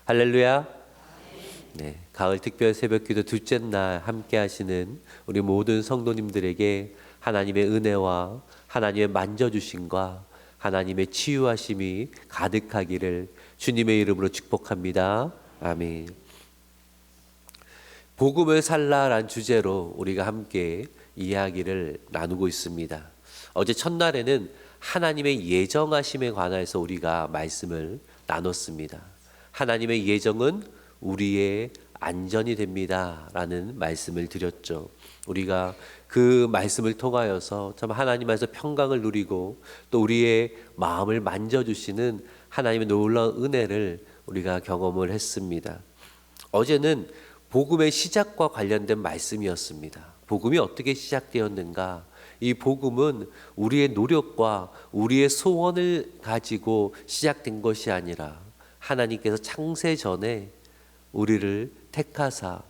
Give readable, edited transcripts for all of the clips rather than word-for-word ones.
할렐루야. 네, 가을 특별 새벽기도 둘째 날 함께 하시는 우리 모든 성도님들에게 하나님의 은혜와 하나님의 만져주심과 하나님의 치유하심이 가득하기를 주님의 이름으로 축복합니다. 아멘. 복음을 살라란 주제로 우리가 함께 이야기를 나누고 있습니다. 어제 첫날에는 하나님의 예정하심에 관해서 우리가 말씀을 나눴습니다. 하나님의 예정은 우리의 안전이 됩니다 라는 말씀을 드렸죠. 우리가 그 말씀을 통하여서 참 하나님 안에서 평강을 누리고 또 우리의 마음을 만져주시는 하나님의 놀라운 은혜를 우리가 경험을 했습니다. 어제는 복음의 시작과 관련된 말씀이었습니다. 복음이 어떻게 시작되었는가? 이 복음은 우리의 노력과 우리의 소원을 가지고 시작된 것이 아니라 하나님께서 창세 전에 우리를 택하사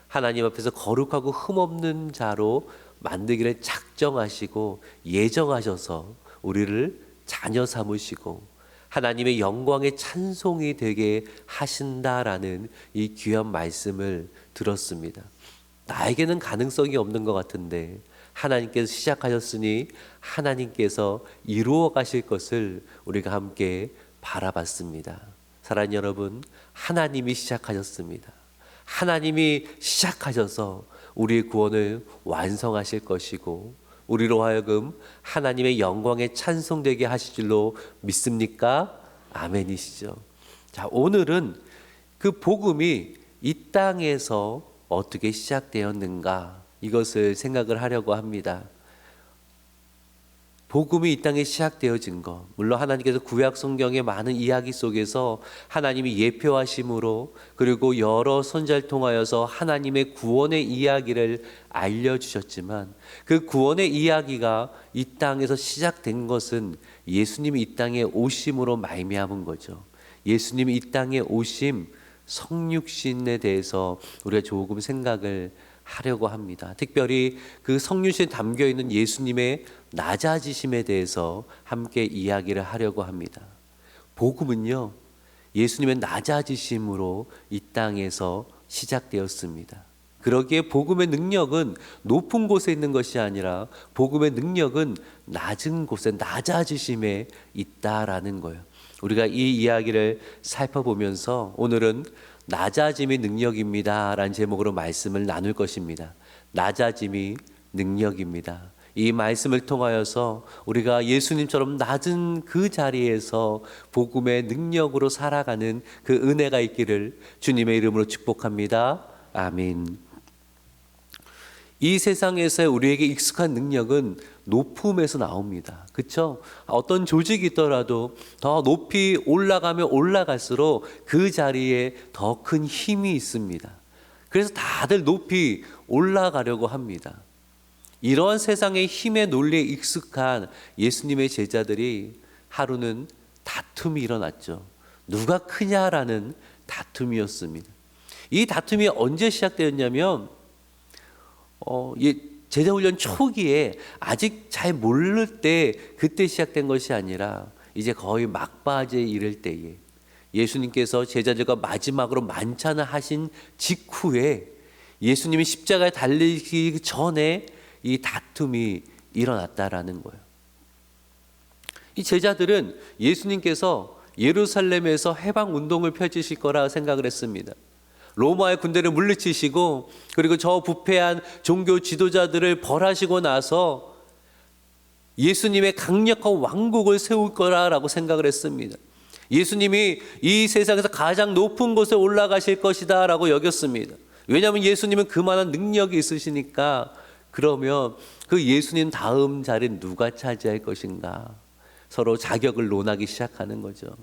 하나님 앞에서 거룩하고 흠없는 자로 만들기를 작정하시고 예정하셔서 우리를 자녀 삼으시고 하나님의 영광의 찬송이 되게 하신다라는 이 귀한 말씀을 들었습니다. 나에게는 가능성이 없는 것 같은데 하나님께서 시작하셨으니 하나님께서 이루어 가실 것을 우리가 함께 바라봤습니다. 사랑하는 여러분, 하나님이 시작하셨습니다. 하나님이 시작하셔서 우리의 구원을 완성하실 것이고 우리로 하여금 하나님의 영광에 찬송되게 하실 줄로 믿습니까? 아멘이시죠. 자, 오늘은 그 복음이 이 땅에서 어떻게 시작되었는가 이것을 생각을 하려고 합니다. 복음이 이 땅에 시작되어진 것, 물론 하나님께서 구약 성경의 많은 이야기 속에서 하나님이 예표하심으로 그리고 여러 선지자를 통하여서 하나님의 구원의 이야기를 알려주셨지만 그 구원의 이야기가 이 땅에서 시작된 것은 예수님이 이 땅에 오심으로 말미암은 거죠. 예수님이 이 땅에 오심, 성육신에 대해서 우리가 조금 생각을 하려고 합니다. 특별히 그 성육신에 담겨있는 예수님의 낮아지심에 대해서 함께 이야기를 하려고 합니다. 복음은요, 예수님의 낮아지심으로 이 땅에서 시작되었습니다. 그러기에 복음의 능력은 높은 곳에 있는 것이 아니라 복음의 능력은 낮은 곳에 낮아지심에 있다라는 거예요. 우리가 이 이야기를 살펴보면서 오늘은 낮아짐이 능력입니다 라는 제목으로 말씀을 나눌 것입니다. 낮아짐이 능력입니다. 이 말씀을 통하여서 우리가 예수님처럼 낮은 그 자리에서 복음의 능력으로 살아가는 그 은혜가 있기를 주님의 이름으로 축복합니다. 아멘. 이 세상에서 우리에게 익숙한 능력은 높음에서 나옵니다. 그렇죠? 어떤 조직이 있더라도 더 높이 올라가면 올라갈수록 그 자리에 더 큰 힘이 있습니다. 그래서 다들 높이 올라가려고 합니다. 이러한 세상의 힘의 논리에 익숙한 예수님의 제자들이 하루는 다툼이 일어났죠. 누가 크냐라는 다툼이었습니다. 이 다툼이 언제 시작되었냐면 제자훈련 초기에 아직 잘 모를 때 그때 시작된 것이 아니라 이제 거의 막바지에 이를 때에 예수님께서 제자들과 마지막으로 만찬을 하신 직후에 예수님이 십자가에 달리기 전에 이 다툼이 일어났다라는 거예요. 이 제자들은 예수님께서 예루살렘에서 해방 운동을 펼치실 거라 생각을 했습니다. 로마의 군대를 물리치시고 그리고 저 부패한 종교 지도자들을 벌하시고 나서 예수님의 강력한 왕국을 세울 거라고 생각을 했습니다. 예수님이 이 세상에서 가장 높은 곳에 올라가실 것이다 라고 여겼습니다. 왜냐하면 예수님은 그만한 능력이 있으시니까. 그러면 그 예수님 다음 자리는 누가 차지할 것인가? 서로 자격을 논하기 시작하는 거죠.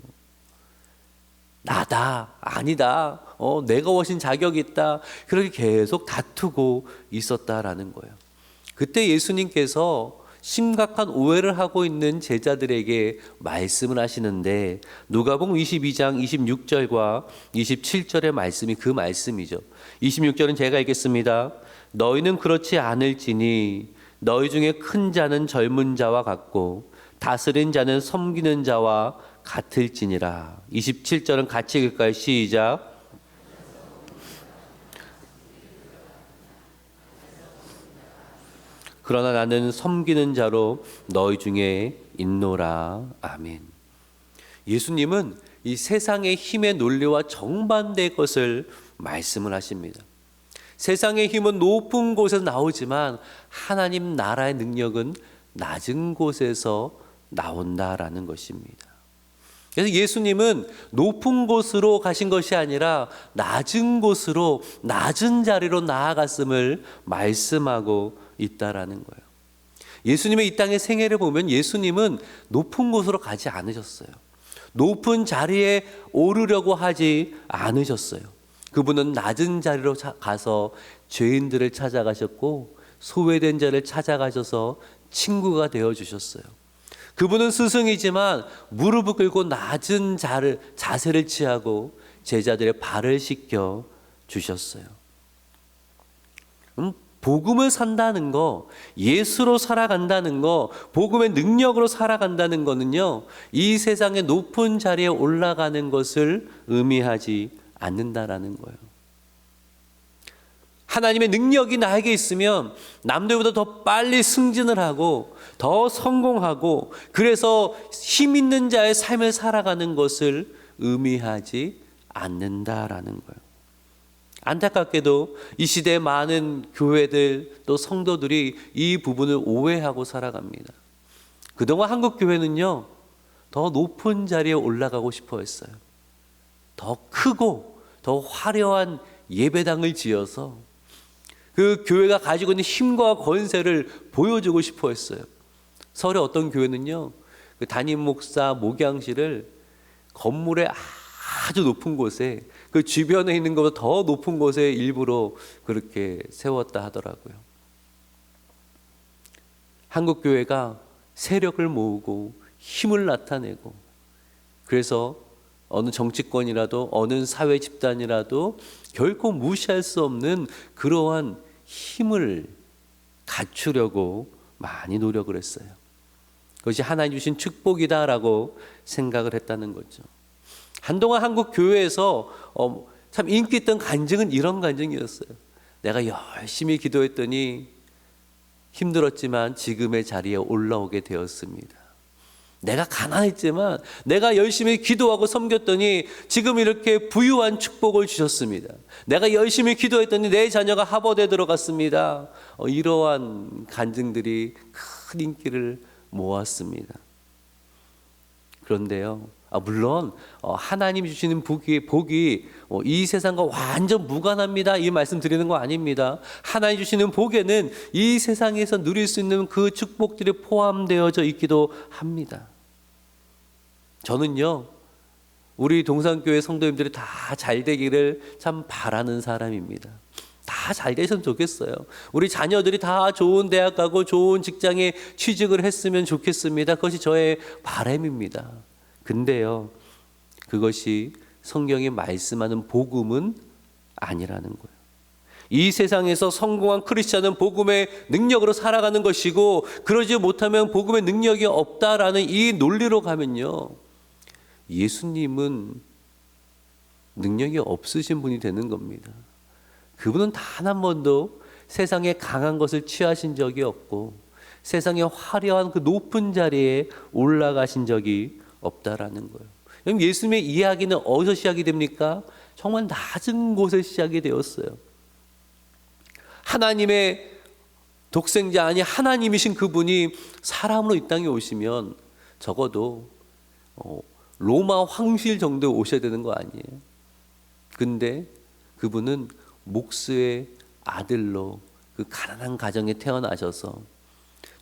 나다, 아니다, 내가 훨씬 자격이 있다. 그렇게 계속 다투고 있었다라는 거예요. 그때 예수님께서 심각한 오해를 하고 있는 제자들에게 말씀을 하시는데 누가복음 22장 26절과 27절의 말씀이 그 말씀이죠. 26절은 제가 읽겠습니다. 너희는 그렇지 않을지니 너희 중에 큰 자는 젊은 자와 같고 다스린 자는 섬기는 자와 같을지니라. 27절은 같이 읽을까요? 시작. 그러나 나는 섬기는 자로 너희 중에 있노라. 아멘. 예수님은 이 세상의 힘의 논리와 정반대의 것을 말씀을 하십니다. 세상의 힘은 높은 곳에서 나오지만 하나님 나라의 능력은 낮은 곳에서 나온다라는 것입니다. 그래서 예수님은 높은 곳으로 가신 것이 아니라 낮은 곳으로, 낮은 자리로 나아갔음을 말씀하고 있다라는 거예요. 예수님의 이 땅의 생애를 보면 예수님은 높은 곳으로 가지 않으셨어요. 높은 자리에 오르려고 하지 않으셨어요. 그분은 낮은 자리로 가서 죄인들을 찾아가셨고 소외된 자를 찾아가셔서 친구가 되어주셨어요. 그분은 스승이지만 무릎을 꿇고 낮은 자세를 취하고 제자들의 발을 씻겨 주셨어요. 복음을 산다는 거, 예수로 살아간다는 거, 복음의 능력으로 살아간다는 거는요, 이 세상의 높은 자리에 올라가는 것을 의미하지 않는다라는 거예요. 하나님의 능력이 나에게 있으면 남들보다 더 빨리 승진을 하고 더 성공하고 그래서 힘 있는 자의 삶을 살아가는 것을 의미하지 않는다라는 거예요. 안타깝게도 이 시대의 많은 교회들 또 성도들이 이 부분을 오해하고 살아갑니다. 그동안 한국 교회는요, 더 높은 자리에 올라가고 싶어 했어요. 더 크고 더 화려한 예배당을 지어서 그 교회가 가지고 있는 힘과 권세를 보여주고 싶어 했어요. 서울의 어떤 교회는요, 그 담임 목사 목양실을 건물의 아주 높은 곳에, 그 주변에 있는 것보다 더 높은 곳에 일부러 그렇게 세웠다 하더라고요. 한국 교회가 세력을 모으고 힘을 나타내고, 그래서 어느 정치권이라도 어느 사회 집단이라도 결코 무시할 수 없는 그러한 힘을 갖추려고 많이 노력을 했어요. 그것이 하나님 주신 축복이다라고 생각을 했다는 거죠. 한동안 한국 교회에서 참 인기 있던 간증은 이런 간증이었어요. 내가 열심히 기도했더니 힘들었지만 지금의 자리에 올라오게 되었습니다. 내가 가난했지만 내가 열심히 기도하고 섬겼더니 지금 이렇게 부유한 축복을 주셨습니다. 내가 열심히 기도했더니 내 자녀가 하버드에 들어갔습니다. 이러한 간증들이 큰 인기를 모았습니다. 그런데요, 물론 하나님이 주시는 복이 이 세상과 완전 무관합니다, 이 말씀 드리는 거 아닙니다. 하나님 주시는 복에는 이 세상에서 누릴 수 있는 그 축복들이 포함되어져 있기도 합니다. 저는요, 우리 동산교회 성도님들이 다 잘 되기를 참 바라는 사람입니다. 다 잘 되셨으면 좋겠어요. 우리 자녀들이 다 좋은 대학 가고 좋은 직장에 취직을 했으면 좋겠습니다. 그것이 저의 바람입니다. 근데요, 그것이 성경이 말씀하는 복음은 아니라는 거예요. 이 세상에서 성공한 크리스찬은 복음의 능력으로 살아가는 것이고, 그러지 못하면 복음의 능력이 없다라는 이 논리로 가면요, 예수님은 능력이 없으신 분이 되는 겁니다. 그분은 단 한 번도 세상에 강한 것을 취하신 적이 없고 세상의 화려한 그 높은 자리에 올라가신 적이 없다라는 거예요. 그럼 예수님의 이야기는 어디서 시작이 됩니까? 정말 낮은 곳에 시작이 되었어요. 하나님의 독생자, 아니 하나님이신 그분이 사람으로 이 땅에 오시면 적어도 로마 황실 정도에 오셔야 되는 거 아니에요? 근데 그분은 목수의 아들로 그 가난한 가정에 태어나셔서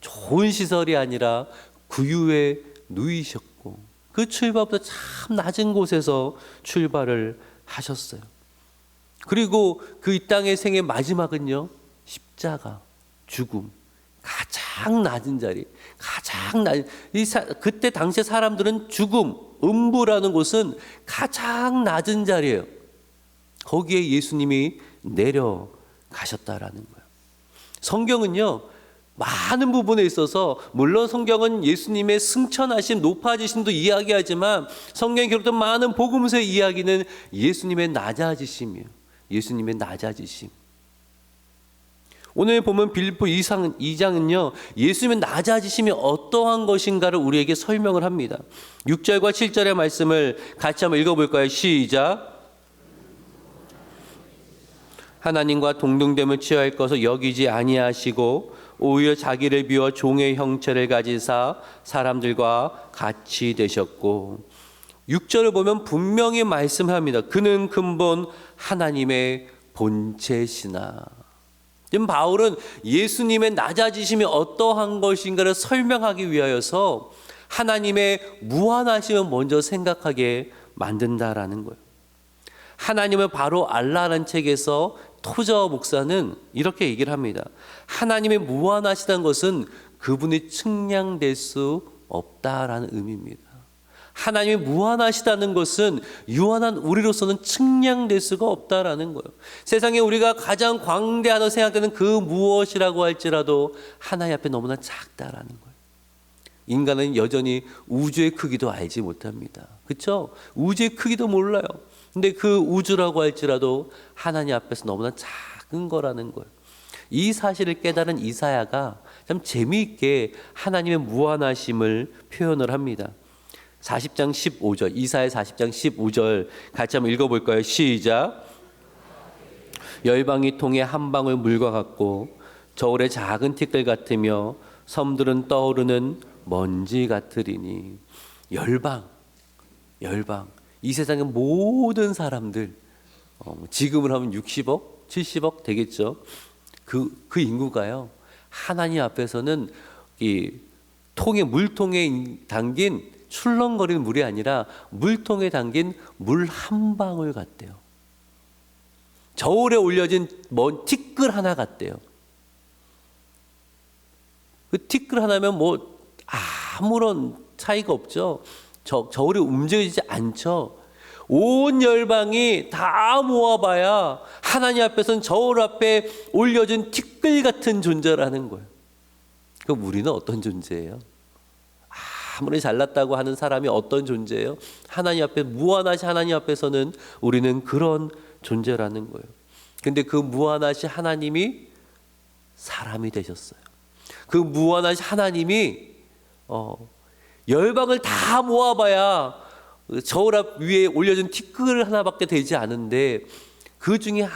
좋은 시설이 아니라 구유에 누이셨고, 그 출발부터 참 낮은 곳에서 출발을 하셨어요. 그리고 그 이 땅의 생의 마지막은요, 십자가, 죽음, 가장 낮은 자리, 가장 낮은, 그때 당시에 사람들은 죽음, 음부라는 곳은 가장 낮은 자리예요. 거기에 예수님이 내려가셨다라는 거예요. 성경은요, 많은 부분에 있어서 물론 성경은 예수님의 승천하심, 높아지심도 이야기하지만 성경에 기록된 많은 복음서의 이야기는 예수님의 낮아지심이에요. 예수님의 낮아지심. 오늘 보면 빌립보 2장은요, 예수님의 낮아지심이 어떠한 것인가를 우리에게 설명을 합니다. 6절과 7절의 말씀을 같이 한번 읽어볼까요? 시작. 하나님과 동등됨을 취할 것을 여기지 아니하시고 오히려 자기를 비워 종의 형체를 가지사 사람들과 같이 되셨고, 6절을 보면 분명히 말씀합니다. 그는 근본 하나님의 본체시나. 지금 바울은 예수님의 낮아지심이 어떠한 것인가를 설명하기 위하여서 하나님의 무한하심을 먼저 생각하게 만든다라는 거예요. 하나님을 바로 알라는 책에서 토저 목사는 이렇게 얘기를 합니다. 하나님의 무한하시다는 것은 그분이 측량될 수 없다라는 의미입니다. 하나님이 무한하시다는 것은 유한한 우리로서는 측량될 수가 없다라는 거예요. 세상에 우리가 가장 광대하다고 생각되는 그 무엇이라고 할지라도 하나님 앞에 너무나 작다라는 거예요. 인간은 여전히 우주의 크기도 알지 못합니다. 그렇죠? 우주의 크기도 몰라요. 근데 그 우주라고 할지라도 하나님 앞에서 너무나 작은 거라는 거예요. 이 사실을 깨달은 이사야가 참 재미있게 하나님의 무한하심을 표현을 합니다. 40장 15절, 이사야 40장 15절 같이 한번 읽어볼까요? 시작. 열방이 통해 한 방울 물과 같고 저울의 작은 티끌 같으며 섬들은 떠오르는 먼지 같으리니. 열방. 이 세상의 모든 사람들, 지금으로 하면 60억, 70억 되겠죠. 그 인구가요, 하나님 앞에서는 이 물통에 담긴 출렁거리는 물이 아니라 물통에 담긴 물 한 방울 같대요. 저울에 올려진 먼 티끌 하나 같대요. 그 티끌 하나면 뭐 아무런 차이가 없죠. 저울이 움직이지 않죠. 온 열방이 다 모아봐야 하나님 앞에서는 저울 앞에 올려진 티끌 같은 존재라는 거예요. 그럼 우리는 어떤 존재예요? 아무리 잘났다고 하는 사람이 어떤 존재예요? 하나님 앞에, 무한하신 하나님 앞에서는 우리는 그런 존재라는 거예요. 근데 그 무한하신 하나님이 사람이 되셨어요. 그 무한하신 하나님이 열방을 다 모아봐야 저울 앞 위에 올려진 티끌 하나밖에 되지 않은데, 그 중에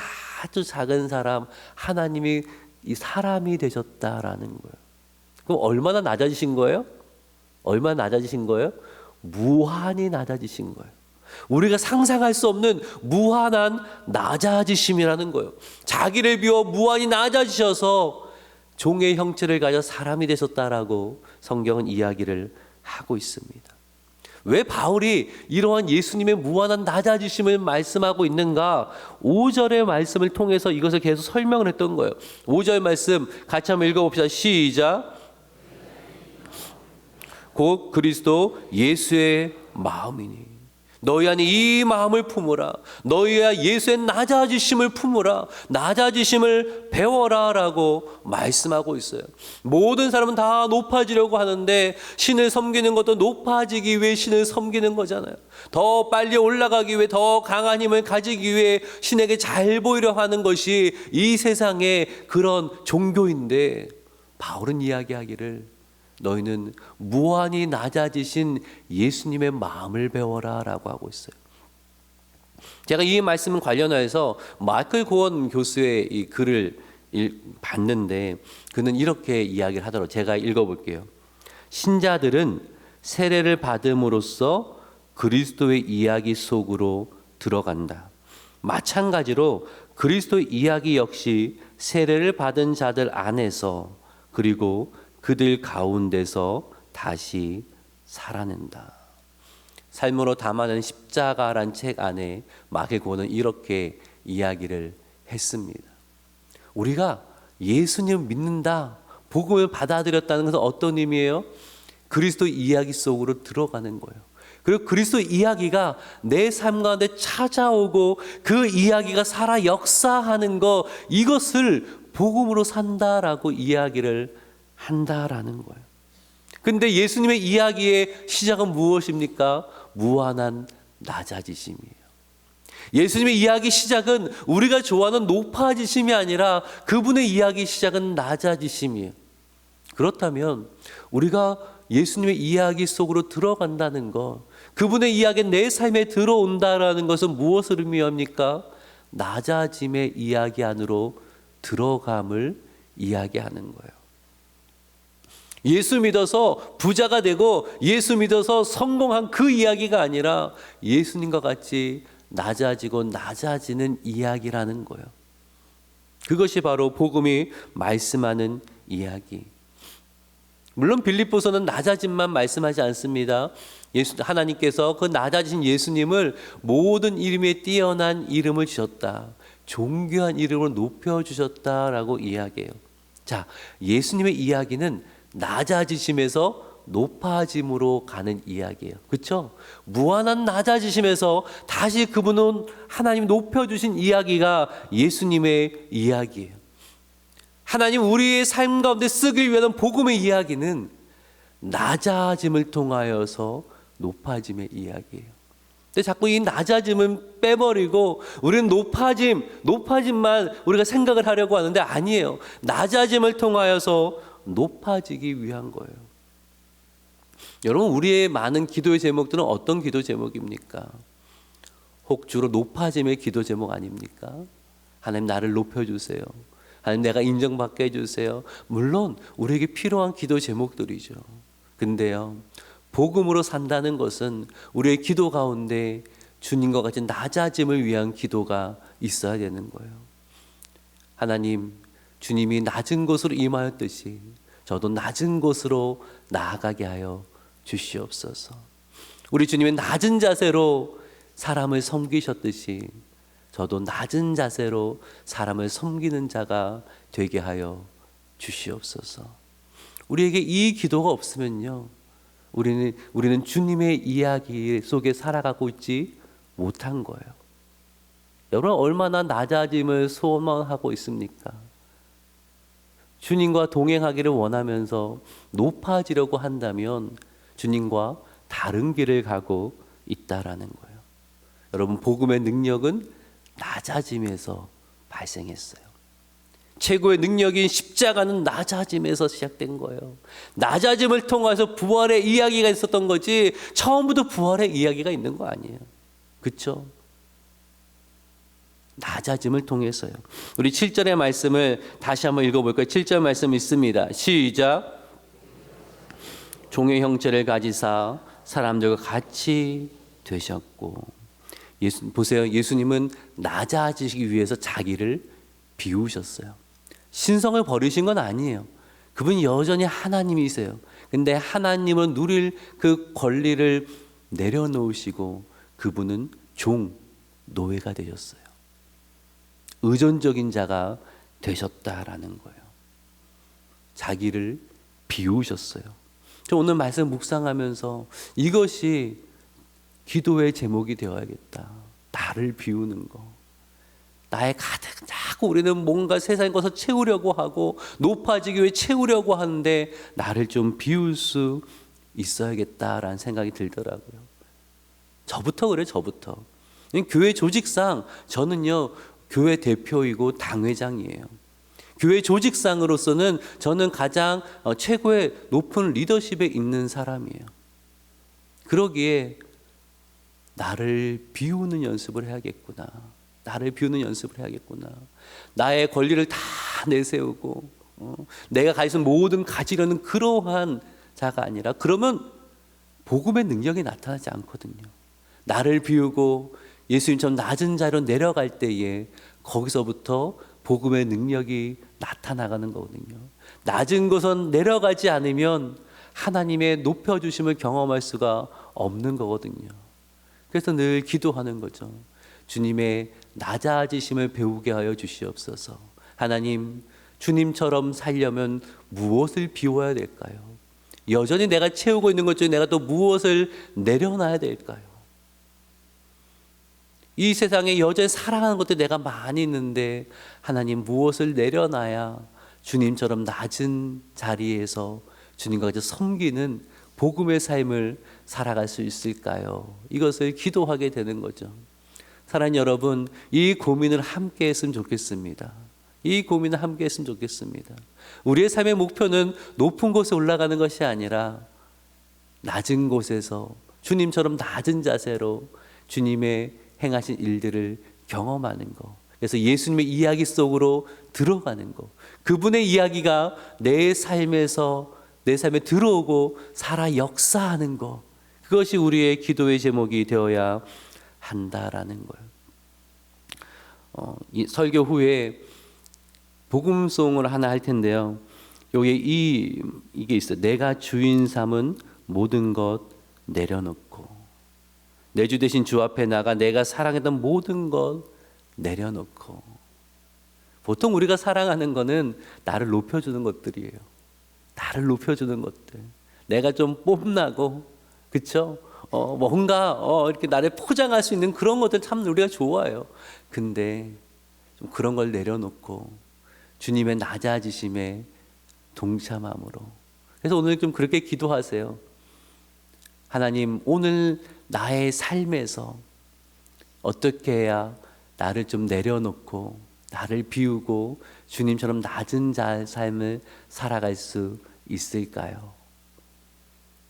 아주 작은 사람 하나님이 이 사람이 되셨다라는 거예요. 그럼 얼마나 낮아지신 거예요? 얼마나 낮아지신 거예요? 무한히 낮아지신 거예요. 우리가 상상할 수 없는 무한한 낮아지심이라는 거예요. 자기를 비워 무한히 낮아지셔서 종의 형체를 가져 사람이 되셨다라고 성경은 이야기를 하고 있습니다. 왜 바울이 이러한 예수님의 무한한 낮아지심을 말씀하고 있는가? 5절의 말씀을 통해서 이것을 계속 설명을 했던 거예요. 5절 말씀 같이 한번 읽어봅시다. 시작. 곧 그리스도 예수의 마음이니 너희 안에 이 마음을 품으라. 너희야 예수의 낮아지심을 품으라. 낮아지심을 배워라 라고 말씀하고 있어요. 모든 사람은 다 높아지려고 하는데 신을 섬기는 것도 높아지기 위해 신을 섬기는 거잖아요. 더 빨리 올라가기 위해, 더 강한 힘을 가지기 위해 신에게 잘 보이려 하는 것이 이 세상의 그런 종교인데, 바울은 이야기하기를 너희는 무한히 낮아지신 예수님의 마음을 배워라 라고 하고 있어요. 제가 이 말씀을 관련해서 마이클 고원 교수의 이 글을 봤는데, 그는 이렇게 이야기를 하더라고요. 제가 읽어볼게요. 신자들은 세례를 받음으로써 그리스도의 이야기 속으로 들어간다. 마찬가지로 그리스도의 이야기 역시 세례를 받은 자들 안에서, 그리고 그들 가운데서 다시 살아낸다. 삶으로 담아낸 십자가란 책 안에 마케 고는 이렇게 이야기를 했습니다. 우리가 예수님을 믿는다, 복음을 받아들였다는 것은 어떤 의미예요? 그리스도 이야기 속으로 들어가는 거예요. 그리고 그리스도 이야기가 내 삶 가운데 찾아오고 그 이야기가 살아 역사하는 것, 이것을 복음으로 산다라고 이야기를 한다라는 거예요. 근데 예수님의 이야기의 시작은 무엇입니까? 무한한 낮아지심이에요. 예수님의 이야기 시작은 우리가 좋아하는 높아지심이 아니라 그분의 이야기 시작은 낮아지심이에요. 그렇다면 우리가 예수님의 이야기 속으로 들어간다는 것, 그분의 이야기가 내 삶에 들어온다라는 것은 무엇을 의미합니까? 낮아짐의 이야기 안으로 들어감을 이야기하는 거예요. 예수 믿어서 부자가 되고 예수 믿어서 성공한 그 이야기가 아니라 예수님과 같이 낮아지고 낮아지는 이야기라는 거예요. 그것이 바로 복음이 말씀하는 이야기. 물론 빌립보서는 낮아짐만 말씀하지 않습니다. 하나님께서 그 낮아지신 예수님을 모든 이름에 뛰어난 이름을 주셨다. 존귀한 이름으로 높여주셨다라고 이야기해요. 자, 예수님의 이야기는 낮아지심에서 높아짐으로 가는 이야기예요. 그렇죠? 무한한 낮아지심에서 다시 그분은 하나님 높여주신 이야기가 예수님의 이야기예요. 하나님 우리의 삶 가운데 쓰길 위한 복음의 이야기는 낮아짐을 통하여서 높아짐의 이야기예요. 근데 자꾸 이 낮아짐은 빼버리고 우리는 높아짐만 우리가 생각을 하려고 하는데 아니에요. 낮아짐을 통하여서 높아지기 위한 거예요. 여러분, 우리의 많은 기도의 제목들은 어떤 기도 제목입니까? 혹 주로 높아짐의 기도 제목 아닙니까? 하나님 나를 높여주세요. 하나님 내가 인정받게 해주세요. 물론 우리에게 필요한 기도 제목들이죠. 근데요, 복음으로 산다는 것은 우리의 기도 가운데 주님과 같이 낮아짐을 위한 기도가 있어야 되는 거예요. 하나님, 주님이 낮은 곳으로 임하였듯이 저도 낮은 곳으로 나아가게 하여 주시옵소서. 우리 주님의 낮은 자세로 사람을 섬기셨듯이 저도 낮은 자세로 사람을 섬기는 자가 되게 하여 주시옵소서. 우리에게 이 기도가 없으면요, 우리는 주님의 이야기 속에 살아가고 있지 못한 거예요. 여러분, 얼마나 낮아짐을 소망하고 있습니까? 주님과 동행하기를 원하면서 높아지려고 한다면 주님과 다른 길을 가고 있다라는 거예요. 여러분, 복음의 능력은 낮아짐에서 발생했어요. 최고의 능력인 십자가는 낮아짐에서 시작된 거예요. 낮아짐을 통해서 부활의 이야기가 있었던 거지 처음부터 부활의 이야기가 있는 거 아니에요. 그렇죠? 낮아짐을 통해서요. 우리 7절의 말씀을 다시 한번 읽어볼까요? 7절 말씀 있습니다. 시작. 종의 형체를 가지사 사람들과 같이 되셨고. 보세요. 예수님은 낮아지시기 위해서 자기를 비우셨어요. 신성을 버리신 건 아니에요. 그분이 여전히 하나님이세요. 근데 하나님은 누릴 그 권리를 내려놓으시고 그분은 노예가 되셨어요. 의존적인 자가 되셨다라는 거예요. 자기를 비우셨어요. 저 오늘 말씀 묵상하면서 이것이 기도의 제목이 되어야겠다. 나를 비우는 거. 나의 가득 자꾸 우리는 뭔가 세상의 것을 채우려고 하고 높아지기 위해 채우려고 하는데 나를 좀 비울 수 있어야겠다라는 생각이 들더라고요. 저부터 그래요. 저부터. 교회 조직상 저는요, 교회 대표이고 당회장이에요. 교회 조직상으로서는 저는 가장 최고의 높은 리더십에 있는 사람이에요. 그러기에 나를 비우는 연습을 해야겠구나. 나를 비우는 연습을 해야겠구나. 나의 권리를 다 내세우고 내가 가진 모든 가지려는 그러한 자가 아니라, 그러면 복음의 능력이 나타나지 않거든요. 나를 비우고 예수님처럼 낮은 자로 내려갈 때에 거기서부터 복음의 능력이 나타나가는 거거든요. 낮은 곳은 내려가지 않으면 하나님의 높여주심을 경험할 수가 없는 거거든요. 그래서 늘 기도하는 거죠. 주님의 낮아지심을 배우게 하여 주시옵소서. 하나님, 주님처럼 살려면 무엇을 비워야 될까요? 여전히 내가 채우고 있는 것 중에 내가 또 무엇을 내려놔야 될까요? 이 세상에 여전히 사랑하는 것들 내가 많이 있는데 하나님, 무엇을 내려놔야 주님처럼 낮은 자리에서 주님과 같이 섬기는 복음의 삶을 살아갈 수 있을까요? 이것을 기도하게 되는 거죠. 사랑하는 여러분, 이 고민을 함께 했으면 좋겠습니다. 이 고민을 함께 했으면 좋겠습니다. 우리의 삶의 목표는 높은 곳에 올라가는 것이 아니라 낮은 곳에서 주님처럼 낮은 자세로 주님의 행하신 일들을 경험하는 것. 그래서 예수님의 이야기 속으로 들어가는 것. 그분의 이야기가 내 삶에서 내 삶에 들어오고 살아 역사하는 것. 그것이 우리의 기도의 제목이 되어야 한다라는 거예요. 이 설교 후에 복음송을 하나 할 텐데요. 여기에 이게 있어요. 내가 주인 삼은 모든 것 내려놓고, 내 주 대신 주 앞에 나가 내가 사랑했던 모든 것 내려놓고. 보통 우리가 사랑하는 거는 나를 높여주는 것들이에요. 나를 높여주는 것들. 내가 좀 뽐나고, 그쵸? 뭔가 이렇게 나를 포장할 수 있는 그런 것들 참 우리가 좋아해요. 근데 좀 그런 걸 내려놓고 주님의 낮아지심에 동참함으로. 그래서 오늘 좀 그렇게 기도하세요. 하나님, 오늘 나의 삶에서 어떻게 해야 나를 좀 내려놓고 나를 비우고 주님처럼 낮은 자의 삶을 살아갈 수 있을까요?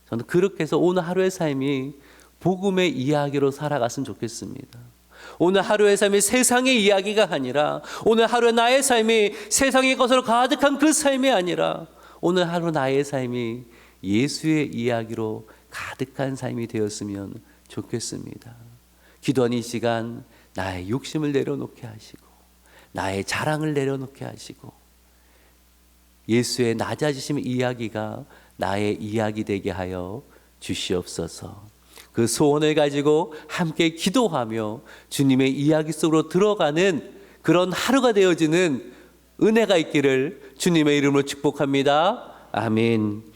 저는 그렇게 해서 오늘 하루의 삶이 복음의 이야기로 살아갔으면 좋겠습니다. 오늘 하루의 삶이 세상의 이야기가 아니라, 오늘 하루의 나의 삶이 세상의 것으로 가득한 그 삶이 아니라, 오늘 하루 나의 삶이 예수의 이야기로 가득한 삶이 되었으면 좋겠습니다. 기도하는 이 시간 나의 욕심을 내려놓게 하시고 나의 자랑을 내려놓게 하시고 예수의 낮아지심 이야기가 나의 이야기 되게 하여 주시옵소서. 그 소원을 가지고 함께 기도하며 주님의 이야기 속으로 들어가는 그런 하루가 되어지는 은혜가 있기를 주님의 이름으로 축복합니다. 아멘.